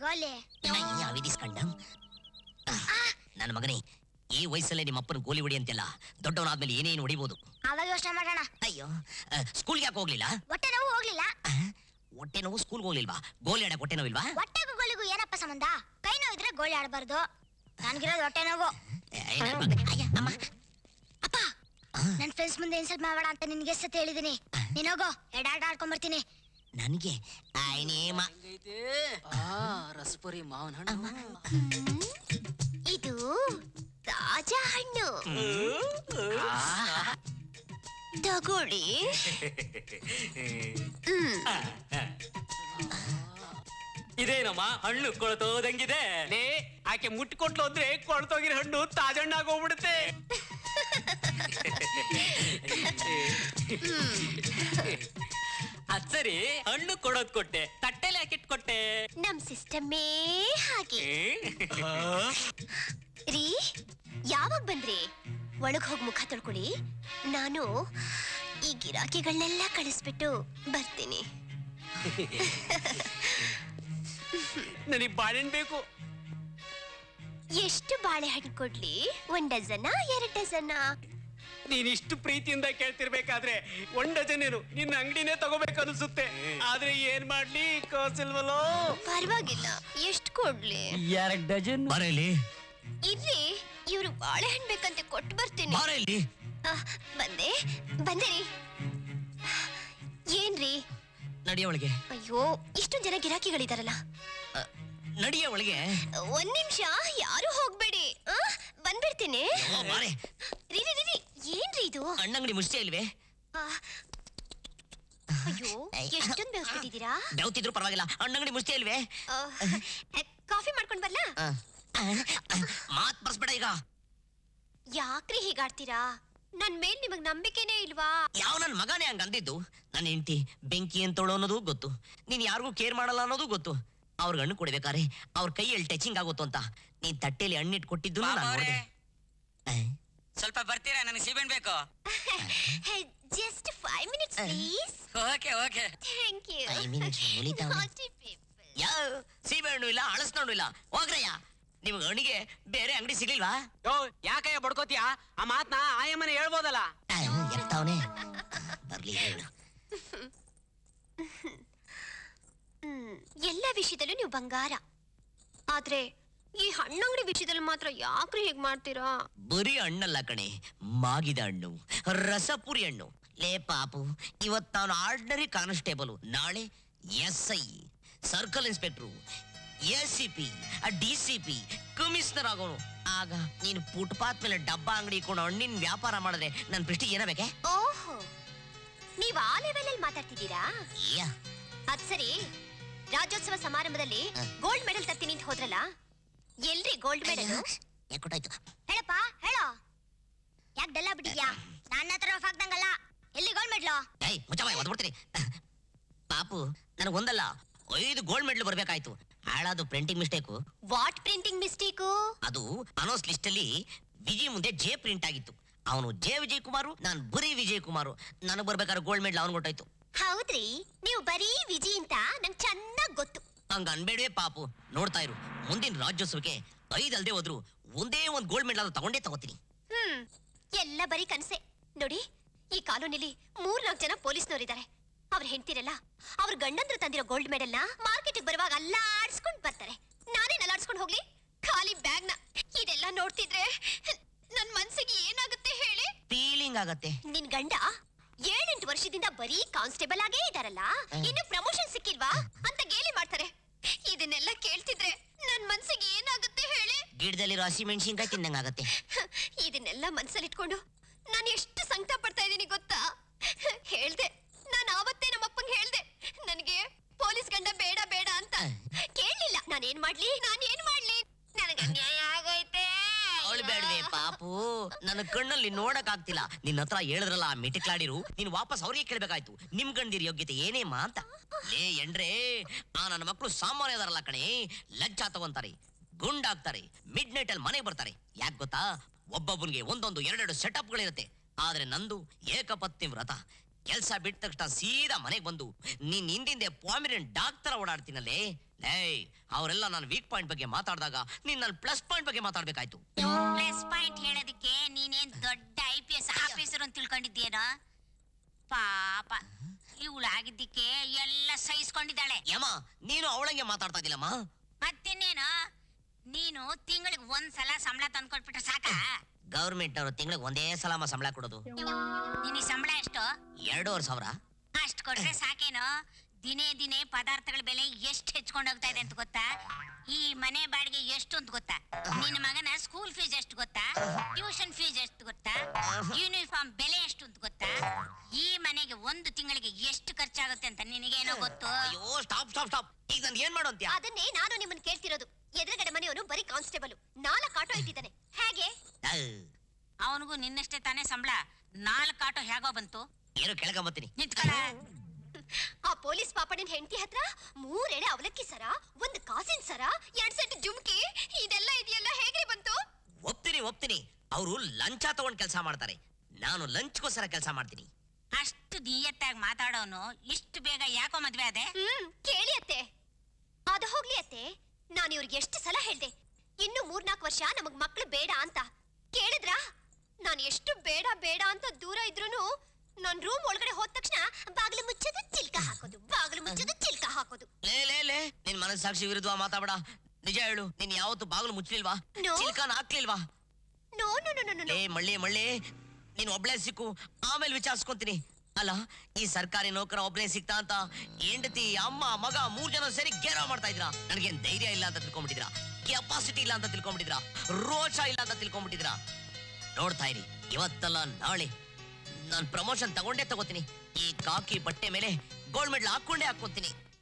ಗೋಲೆ ವಿಧಿಸ್ಕೊಂಡ ನನ್ನ ಮಗನೇ, ಈ ವಯಸ್ಸಲ್ಲೇ ನಿಮ್ಮ ಅಪ್ಪನ ಗೋಲಿ ಹೊಡಿ ಅಂತೆಲ್ಲ ದೊಡ್ಡವನಾದ್ಮೇಲೆ ಏನೇನು ಹೊಡಿಬಹುದು. ಅವಾಗ ಯೋಚನೆ ಮಾಡೋಣ. ಅಯ್ಯೋ, ಸ್ಕೂಲ್ಗೆ ಯಾಕೆ ಹೋಗ್ಲಿಲ್ಲ? ಹೊಟ್ಟೆ ನೋವು ಹೋಗ್ಲಿಲ್ಲ. ಹೊಟ್ಟೆ ನೋವು ಸ್ಕೂಲ್ಗೆ ಹೋಗ್ಲಿಲ್ವಾ? ಗೋಲಿ ಆಡಕ್ ಹೊಟ್ಟೆ ನೋವಿಲ್ವಾ? ಹೊಟ್ಟೆಗೂ ಗೋಲಿಗೂ ಏನಪ್ಪ ಸಂಬಂಧ? ಕೈ ನೋವಿದ್ರೆ ಗೋಲಿ ಆಡಬಾರ್ದು. ನನ್ಗಿರೋದು ಹೊಟ್ಟೆ ನೋವು. ಅಮ್ಮ, ಅಪ್ಪ, ನನ್ ಫ್ರೆಂಡ್ಸ್ ಮುಂದೆ ಇನ್ಸಲ್ಟ್ ಮಾಡಬೇಡ ಅಂತ ನಿನ್ಗೆ ಎಷ್ಟೊತ್ತು ಹೇಳಿದೀನಿ. ನೀನ್ ಹೋಗೋ, ಆಟ ಆಡ್ಕೊಂಡ್ ಬರ್ತೀನಿ. ನನಗೆ ರಸಪುರಿ ಮಾವನ ಹಣ್ಣು. ಇದು ತಾಜಾ ಹಣ್ಣು. ತಗೊಳ್ಳಿ. ಇದೇನಮ್ಮ ಹಣ್ಣು ಕೊಳ್ತೋದಂಗಿದೆ. ಆಕೆ ಮುಟ್ಟಿಕೊಟ್ಲು ಅಂದ್ರೆ ಕೊಳ್ತೋಗಿರೋ ಹಣ್ಣು ತಾಜಣ್ಣಾಗೋಗ್ಬಿಡುತ್ತೆ. ಅದ್ ಸರಿ, ಹಣ್ಣು ಕೊಡೋದ್ ಕೊಟ್ಟೆ, ತಟ್ಟೆಲಿ ಹಾಕಿಟ್ಕೊಟ್ಟೆ. ನಮ್ ಸಿಸ್ಟಮ್ಮೇ ಹಾಗೆ ರೀ. ಯಾವಾಗ ಬಂದ್ರಿ? ಒಳಗ್ ಹೋಗಿ ಮುಖ ತೊಳ್ಕೊಳ್ಳಿ. ನಾನು ಈ ಗಿರಾಕಿಗಳನ್ನೆಲ್ಲ ಕಳಿಸ್ಬಿಟ್ಟು ಬರ್ತೀನಿ. ನನಗೆ ಬಾಳೆಹಣ್ಣು ಬೇಕು. ಎಷ್ಟು ಬಾಳೆಹಣ್ಣು ಕೊಡ್ಲಿ? 1 ಡಜನ್ 2 ಡಜನ್? ನೀನ್ ಇಷ್ಟು ಪ್ರೀತಿಯಿಂದ ಕೇಳ್ತಿರ್ಬೇಕಾದ್ರೆ 1 ಡಜನ್ ಏನು ನಿನ್ನ ಅಂಗಡಿನೇ ತಗೋಬೇಕು ಅನ್ಸುತ್ತೆ. ಆದ್ರೆ ಏನ್ ಮಾಡ್ಲಿ, ಕಾಸಿಲ್ವಲ್ಲೋ. ಪರವಾಗಿಲ್ಲ, ಎಷ್ಟು ಕೊಡ್ಲಿ? 2 ಡಜನ್. ಬಾರೇಲಿ ಇರ್ರಿ, ಇವ್ರು ಬಾಳೆಹಣ್ಣು ಬೇಕಂತೆ ಕೊಟ್ಟು ಬರ್ತೀನಿ. ಬಾರೇಲಿ. ಬಂದೆ ಬಂದೇರಿ. ಏನ್ರಿ? ನಡಿಯ ಒಳಗೆ. ಅಯ್ಯೋ, ಇಷ್ಟೊಂದು ಜನ ಗಿರಾಕಿಗಳಿದಾರಲ್ಲ. ನಡಿಯ ಒಳಗೆ. 1 ನಿಮಿಷ, ಯಾರು ಹೋಗ್ಬೇಡಿ. ಬಂದ್ಬಿಡ್ತೀನಿ. ಬಾರೆ. ರೀ ರೀ ರೀ, ಏನ್ರಿ ಇದು? ಅಣ್ಣಂಗಡಿ ಮುಷ್ಟೇ ಇಲ್ವೇ? ಅಯ್ಯೋ, ಎಷ್ಟೊಂದು ಬೆವ್ತಿದ್ದೀರಾ? ಬೆವ್ತಿದ್ರು ಪರವಾಗಿಲ್ಲ, ಅಣ್ಣಂಗಡಿ ಮುಷ್ಟೇ ಇಲ್ವೇ? ಕಾಫಿ ಮಾಡ್ಕೊಂಡ್ ಬರ್ಲಾ? ಮಾತ್ ಬರ್ಸ್ಬೇಡ ಈಗ. ಯಾಕ್ರಿ ಹೀಗಾಡ್ತೀರಾ? ನನ್ ಮೇಲ್ ನಿಮಗ್ ನಂಬಿಕೆನೇ ಇಲ್ವಾ? ಯಾವ ನನ್ ಮಗನೇ ಹಂಗ ಅಂದಿದ್ದು? ನನ್ನ ಹೆಂಡತಿ ಬೆಂಕಿ ಅಂತೋಳು ಅನ್ನೋದು ಗೊತ್ತು, ನೀನ್ ಯಾರಿಗೂ ಕೇರ್ ಮಾಡಲ್ಲ ಅನ್ನೋದು ಗೊತ್ತು. ಅವ್ರಿಗೆ ಹಣ್ಣು ಕೊಡ್ಬೇಕಾರೆ ಅವ್ರ ಕೈಯಲ್ಲಿ ಟಚಿಂಗ್ ಆಗುತ್ತೋ ಅಂತ ನೀನ್ ತಟ್ಟೆಲಿ ಹಣ್ಣಿಟ್ಟು ಕೊಟ್ಟಿದ್ದು ನಾನು ನೋಡಿದೆ. ಸ್ವಲ್ಪ ಬರ್ತೀರಾ? ನನಗೆ ಸೀಬೆಹಣ್ಣು ಬೇಕು. Just 5 minutes please. Okay okay, thank you. 5 minutes ಯಾವ ಸೀಬೆಹಣ್ಣು ಇಲ್ಲ, ಹಳಸ್ನಣ್ಣು ಇಲ್ಲ. ಹೋಗ್ರಯ್ಯ, ನಿಮ್ಗೆ ಹಣ್ಣಿಗೆ ಬೇರೆ ಅಂಗಡಿ ಸಿಗ್ಲಿಲ್ವಾ? ಯಾಕಯ್ಯ ಬಡ್ಕೋತೀಯ? ಆ ಮಾತ್ನ ಆಯಮ್ಮನೆ ಹೇಳ್ಬೋದಲ್ಲ. ಎರ್ತಾವನೆ ಬರ್ಲಿ ಹೇಳು. ಎಲ್ಲ ವಿಷಯದಲ್ಲೂ ನೀವು ಬಂಗಾರ. ಆದ್ರೆ ಈ ಹಣ್ಣಂಗಡಿ ವಿಷಯದಲ್ಲಿ ಮಾತ್ರ ಯಾಕ್ರಿ ಹೇಗ್ ಮಾಡ್ತೀರಾ? ಬರೀ ಹಣ್ಣಲ್ಲ ಕಣೆ, ಮಾಗಿದ ಹಣ್ಣು, ರಸಪುರಿ ಹಣ್ಣು. ಲೇ ಪಾಪು, ಇವತ್ ನಾನು ಆರ್ಡಿನರಿ ಕಾನ್ಸ್ಟೇಬಲ್, ನಾಳೆ SI, circle inspector, ACP, DCP, commissioner ಆಗೋನು. ಆಗ ನೀನು ಫುಟ್ಪಾತ್ ಮೇಲೆ ಡಬ್ಬಾ ಅಂಗಡಿ ಇಟ್ಕೊಂಡು ಹಣ್ಣಿನ ವ್ಯಾಪಾರ ಮಾಡಿದ್ರೆ ನನ್ನ ಪ್ರೆಸ್ಟೀಜ್ ಏನ ಬೇಕೆ? ಓಹೋ, ನೀವ್ ಆ ಲೆವೆಲ್ ಅಲ್ಲಿ ಮಾತಾಡ್ತಿದ್ದೀರಾ? ಅದ್ ಸರಿ, ರಾಜ್ಯೋತ್ಸವ ಸಮಾರಂಭದಲ್ಲಿ ಗೋಲ್ಡ್ ಮೆಡಲ್ ತರ್ತೀನಿ ಅಂತ ಹೋದ್ರಲ್ಲ, ಎಲ್ರಿ ಗೋಲ್ಡ್ ಮೆಡಲ್? ಯಾಕೊಟ್ಟಾಯ್ತು ಹೇಳಪ್ಪ, ಹೇಳೋ. ಯಾಕೆ ಡಲ್ಲ ಬಿಟ್ಟಿದ್ಯಾ? ನನ್ನ ಹತ್ರ ಹಾಕ್ದಂಗಲ್ಲ. ಎಲ್ಲಿ ಗೋಲ್ಡ್ ಮೆಡ್ಲು? ಏಯ್ ಮುಚ್ಚಬಾಯ್, ಓದ್ಬಿಡ್ತೀನಿ. ಪಾಪು, ನನಗೊಂದಲ್ಲ 5 ಗೋಲ್ಡ್ ಮೆಡಲ್ ಬರ್ಬೇಕಾಯ್ತು. ಹಾಳಾದು printing mistake. What printing mistake? ಅದು ಅನೌನ್ಸ್ ಲಿಸ್ಟ್ ಅಲ್ಲಿ ವಿಜಯ್ ಮುಂದೆ ಜೆ ಪ್ರಿಂಟ್ ಆಗಿತ್ತು. ಅವನು ಜೆ ವಿಜಯ್ ಕುಮಾರು, ನಾನು ಬರೀ ವಿಜಯ್ ಕುಮಾರು. ನನಗ್ ಬರ್ಬೇಕಾದ್ರೆ ಗೋಲ್ಡ್ ಮೆಡಲ್ ಅವನು ಕೊಟ್ಟಾಯ್ತು. ಹೌದ್ರಿ, ನೀವು ಬರೀ ವಿಜಯ್ ಅಂತ ನಂಗೆ ಚೆನ್ನಾಗ್ ಗೊತ್ತು. ಹಂಗ ಅನ್ಬೇಡ್ವೇ ಪಾಪು. ನೋಡ್ತಾ ಇರು, ಮುಂದಿನ ರಾಜ್ಯೋತ್ಸವಕ್ಕೆ 5 ಅಲ್ದೇ ಹೋದ್ರು ಒಂದೇ ಒಂದು ಗೋಲ್ಡ್ ಮೆಡಲ್ ತಗೊಂಡೇ ತಗೋತೀನಿ. ಎಲ್ಲ ಬರೀ ಕನಸೆ. ನೋಡಿ, ಈ ಕಾಲೋನಿಲಿ 3-4 ಜನ ಪೊಲೀಸ್ನವರಿದ್ದಾರೆ. ಅವ್ರ ಹೆಂಡ್ತಿರಲ್ಲ, ಅವ್ರ ಗಂಡಂದ್ರು ತಂದಿರೋ ಗೋಲ್ಡ್ ಮೆಡಲ್ನ ಮಾರ್ಕೆಟ್ ಬರುವಾಗ ಅಲ್ಲಾಡ್ಸ್ಕೊಂಡ್ ಬರ್ತಾರೆ. ನಾನೇನ್ ಅಲ್ಲಾಡ್ಸ್ಕೊಂಡ್ ಹೋಗ್ಲಿ? ಖಾಲಿ ಬ್ಯಾಗ್ನ. ಇದೆಲ್ಲ ನೋಡ್ತಿದ್ರೆ ನನ್ ಮನ್ಸಿಗೆ ಏನಾಗುತ್ತೆ ಹೇಳಿ? ಫೀಲಿಂಗ್ ಆಗತ್ತೆ. ನಿನ್ ಗಂಡ 7-8 ವರ್ಷದಿಂದ ಬರೀ ಕಾನ್ಸ್ಟೇಬಲ್ ಆಗೇ ಇದಾರಲ್ಲ, ಇನ್ನು ಪ್ರಮೋಷನ್ ಸಿಕ್ಕಿಲ್ವಾ ಅಂತ ಗೇಲಿ ಮಾಡ್ತಾರೆ. ಇದನ್ನೆಲ್ಲ ಕೇಳ್ತಿದ್ರೆ ನನ್ ಮನ್ಸಿಗೆ ಏನಾಗುತ್ತೆ ಹೇಳಿ? ಗಿಡದಲ್ಲಿರೋ ಹಸಿ ಮೆಣಸಿನ್ಕಾಯಿ ತಿಂದಂಗಾಗತ್ತೆ. ಇದನ್ನೆಲ್ಲ ಮನ್ಸಲ್ಲಿ ಇಟ್ಕೊಂಡು ನಾನು ಎಷ್ಟು ಸಂಕಟ ಪಡ್ತಾ ಇದ್ದೀನಿ ಗೊತ್ತಾ? ಹೇಳ್ದೆ, ನಾನು ಆವತ್ತೇ ನಮ್ಮಪ್ಪಂಗೆ ಹೇಳ್ದೆ, ನನಗೆ ಪೊಲೀಸ್ ಗಂಡ ಬೇಡ ಬೇಡ ಅಂತ. ಕೇಳಲಿಲ್ಲ. ನಾನೇನ್ ಮಾಡ್ಲಿ? ನನಗೆ ಅನ್ಯಾಯ ಆಗೋಯ್ತೆ. ಅವಳು ಬೇಡವೆ ಪಾಪು, ನನ್ನ ಕಣ್ಣಲ್ಲಿ ನೋಡಕ್ ಆಗ್ತಿಲ್ಲ. ನಿನ್ನ ಹತ್ರ ಹೇಳಿದ್ರಲ್ಲ ಆ ಮಿಟಿಕ್ಲಾಡಿರು, ನೀನ್ ವಾಪಸ್ ಅವ್ರಿಗೆ ಕೇಳ್ಬೇಕಾಯ್ತು, ನಿಮ್ ಗಂಡಿರ ಯೋಗ್ಯತೆ ಏನೇಮ ಅಂತ. ಲೇ ಎಂಡ್ರೆ, ನನ್ನ ಮಕ್ಕಳು ಸಾಮಾನ್ಯ ಅದಾರಲ್ಲ ಕಣೆ, ಲಜ್ಜ ತಗೊಂತಾರೆ, ಗುಂಡಾಗ್ತಾರೆ, ಮಿಡ್ ನೈಟ್ ಅಲ್ಲಿ ಮನೆಗೆ ಬರ್ತಾರೆ. ಯಾಕೆ ಗೊತ್ತಾ? ಒಬ್ಬೊಬ್ಬನಿಗೆ 1-2 ಸೆಟಪ್ಗಳಿರುತ್ತೆ. ಆದ್ರೆ ನಂದು ಏಕಪತ್ನಿ ವ್ರತ. ಕೆಲ್ಸ ಬಿಟ್ಟ ತಕ್ಷಣ ಸೀದಾ ಮನೆಗೆ ಬಂದು ನೀನ್ ಹಿಂದಿಂದೆ ಪಾಮಿರೆಂಟ್ ಡಾಕ್ಟರ್ ಓಡಾಡ್ತೀನಲ್ಲೇ ಏಯ್ ಅವರೆಲ್ಲ ನಾನು ವೀಕ್ ಪಾಯಿಂಟ್ ಬಗ್ಗೆ ಮಾತಾಡಿದಾಗ ನೀನ್ ನನ್ನ ಪ್ಲಸ್ ಪಾಯಿಂಟ್ ಬಗ್ಗೆ ಮಾತಾಡ್ಬೇಕಾಯ್ತು. ಪ್ಲಸ್ ಪಾಯಿಂಟ್ ಹೇಳೋದಕ್ಕೆ ನೀನೇನ್ ದೊಡ್ಡ IPS ಆಫೀಸರ್ ಅಂತ ತಿಳ್ಕೊಂಡಿದ್ದೀನೋ? ಪಾಪ ಇವಳಾಗಿದ್ದಕ್ಕೆ ಎಲ್ಲ ಸಹಿಸ್ಕೊಂಡಿದ್ದಾಳೆ. ಯಮ್ಮ ನೀನು ಅವಳಂಗೆ ಮಾತಾಡ್ತಾ ಇದ್ದಿಲ್ಲಮ್ಮ. ಮತ್ತಿನ್ನೇನು, ನೀನು ತಿಂಗಳಿಗೆ ಒಂದ್ಸಲ ಸಂಬಳ ತಂದ್ಕೊಟ್ಬಿಟ್ರೆ ಸಾಕ? ಗೌರ್ಮೆಂಟ್ ಅವರು ತಿಂಗಳಿಗೆ ಒಂದೇ ಸಲ ಸಂಬಳ ಕೊಡೋದು. ನಿನ್ನ ಸಂಬಳ ಎಷ್ಟು? 2,500. ಅಷ್ಟು ಕೊಟ್ರೆ ಸಾಕೇನೋ? ದಿನೇ ದಿನೇ ಪದಾರ್ಥಗಳ ಬೆಲೆ ಎಷ್ಟು ಹೆಚ್ಕೊಂಡು ಹೋಗ್ತಾ ಇದೆ ಅಂತ ಗೊತ್ತಾ? ಈ ಮನೆ ಬಾಡಿಗೆ ಎಷ್ಟು ಅಂತ ಗೊತ್ತಾ? ನಿನ್ನ ಮಗನ ಸ್ಕೂಲ್ ಫೀಸ್ ಎಷ್ಟು ಗೊತ್ತಾ? ಟ್ಯೂಷನ್ ಫೀಸ್ ಎಷ್ಟು ಗೊತ್ತಾ? ಯೂನಿಫಾರ್ಮ್ ಬೆಲೆ ಎಷ್ಟು ಅಂತ ಗೊತ್ತಾ? ಈ ಮನೆಗೆ ಒಂದು ತಿಂಗಳಿಗೆ ಎಷ್ಟು ಖರ್ಚಾಗುತ್ತೆ ಅಂತ ನಿನಗೇನೋ ಗೊತ್ತು? ಅಯ್ಯೋ ಸ್ಟಾಪ್ ಸ್ಟಾಪ್ ಸ್ಟಾಪ್. ಈಗ ನಾನು ಏನ್ ಮಾಡು ಅಂತ್ಯಾ? ಅದನ್ನೇ ನಾನು ನಿಮ್ಮನ್ನ ಕೇಳ್ತಿರೋದು. ಎದುರುಗಡೆ ಮನೆಯವನು ಬರೀ ಕಾನ್ಸ್ಟೇಬಲ್, 4 ಆಟೋ ಇಟ್ಟಿದ್ದಾನೆ. ಹೇಗೆ? ಅವನಿಗೂ ನಿನ್ನಷ್ಟೇ ತಾನೇ ಸಂಬಳ. 4 ಆಟೋ ಹೇಗೋ ಬಂತು? ಏನು ಕೆಳಗಂಬತ್ತೀನಿ. ನಿಂತ್ಕೊಳ. ಆ ಪೊಲೀಸ್ ಪಾಪಡಿನ ಹೆಂಡತಿ ಹತ್ರ 3 ಎಳೆ ಅವಲಕ್ಕಿ ಸರ, 1 ಕಾಸಿನ ಸರ, 2 ಸೆಟ್ ಜುಮ್ಕಿ, ಇದೆಲ್ಲ ಇದೆಯಲ್ಲ ಹೇಗೆ ಬಂತು? ಒಪ್ತೀನಿ. ಅವರು ಲಂಚ ತಗೊಂಡ್ ಕೆಲಸ ಮಾಡ್ತಾರೆ. ನಾನು ಲಂಚ್ಗೋಸ್ಕರ ಕೆಲಸ ಮಾಡ್ತೀನಿ. ಅಷ್ಟು ನಿಯತ್ತಾಗಿ ಮಾತಾಡೋನು ಇಷ್ಟು ಬೇಗ ಯಾಕೋ ಮದ್ವೆ ಆದೆ? ಕೇಳಿ ಅತ್ತೆ. ಅದು ಹೋಗ್ಲಿ ಅತ್ತೆ, ನಾನು ಇವ್ರಿಗೆ ಎಷ್ಟು ಸಲ ಹೇಳ್ದೆ ಇನ್ನು 3-4 ವರ್ಷ ನಮಗ್ ಮಕ್ಳು ಬೇಡ ಅಂತ. ಕೇಳಿದ್ರಾ? ನಾನು ಎಷ್ಟು ಬೇಡ ಬೇಡ ಅಂತ ದೂರ ಇದ್ರೂನು ನನ್ ರೂಮ್ ಒಳಗಡೆ ಹೋದ ತಕ್ಷಣ ಬಾಗಿಲು ಮುಚ್ಚೋದು, ಚಿಲ್ಕ ಹಾಕೋದು, ಬಾಗಿಲು ಮುಚ್ಚೋದು, ಚಿಲ್ಕ ಹಾಕೋದು. ಲೇ ನಿನ್ ಮನಸ್ಸಾಕ್ಷಿ ವಿರುದ್ಧ ಮಾತಾಡ. ನಿಜ ಹೇಳು, ನೀನ್ ಯಾವತ್ತು ಬಾಗಿಲು ಮುಚ್ಚಲಿಲ್ವಾ? No. ಚಿಲ್ಕಾನ ಹಾಕ್ಲಿಲ್ವಾ? ನೋ ನೋ ನೋ ನೋ ಲೇ ಮಳ್ಳಿ ನೀನ್ ಒಬ್ಳೆ ಸಿಕ್ಕು, ಆಮೇಲೆ ವಿಚಾರಿಸ್ಕೊಂತೀನಿ. ಅಲ್ಲ, ಈ ಸರ್ಕಾರಿ ನೌಕರ ಒಬ್ನೇ ಸಿಕ್ತಾ ಅಂತ ಹೆಂಡತಿ, ಅಮ್ಮ, ಮಗ 3 ಜನ ಸೇರಿ ಗೇರಾವ್ ಮಾಡ್ತಾ ಇದ್ರ. ನನಗೇನ್ ಧೈರ್ಯ ಇಲ್ಲ ಅಂತ ತಿಳ್ಕೊಂಡ್ಬಿಟ್ಟಿದ್ರ, ಕೆಪಾಸಿಟಿ ಇಲ್ಲ ಅಂತ ತಿಳ್ಕೊಂಡ್ಬಿಟ್ಟಿದ್ರ, ರೋಷ ಇಲ್ಲ ಅಂತ ತಿಳ್ಕೊಂಡ್ಬಿಟ್ಟಿದ್ರ. ನೋಡ್ತಾ ಇರಿ, ಇವತ್ತಲ್ಲ ನಾಳೆ ನಾನು ಪ್ರಮೋಷನ್ ತಗೊಂಡೇ ತಗೋತೀನಿ. ಈ ಕಾಕಿ ಬಟ್ಟೆ ಮೇಲೆ ಗೋಲ್ಡ್ ಮೆಡಲ್ ಹಾಕೊಂಡೇ ಹಾಕೊಂತೀನಿ.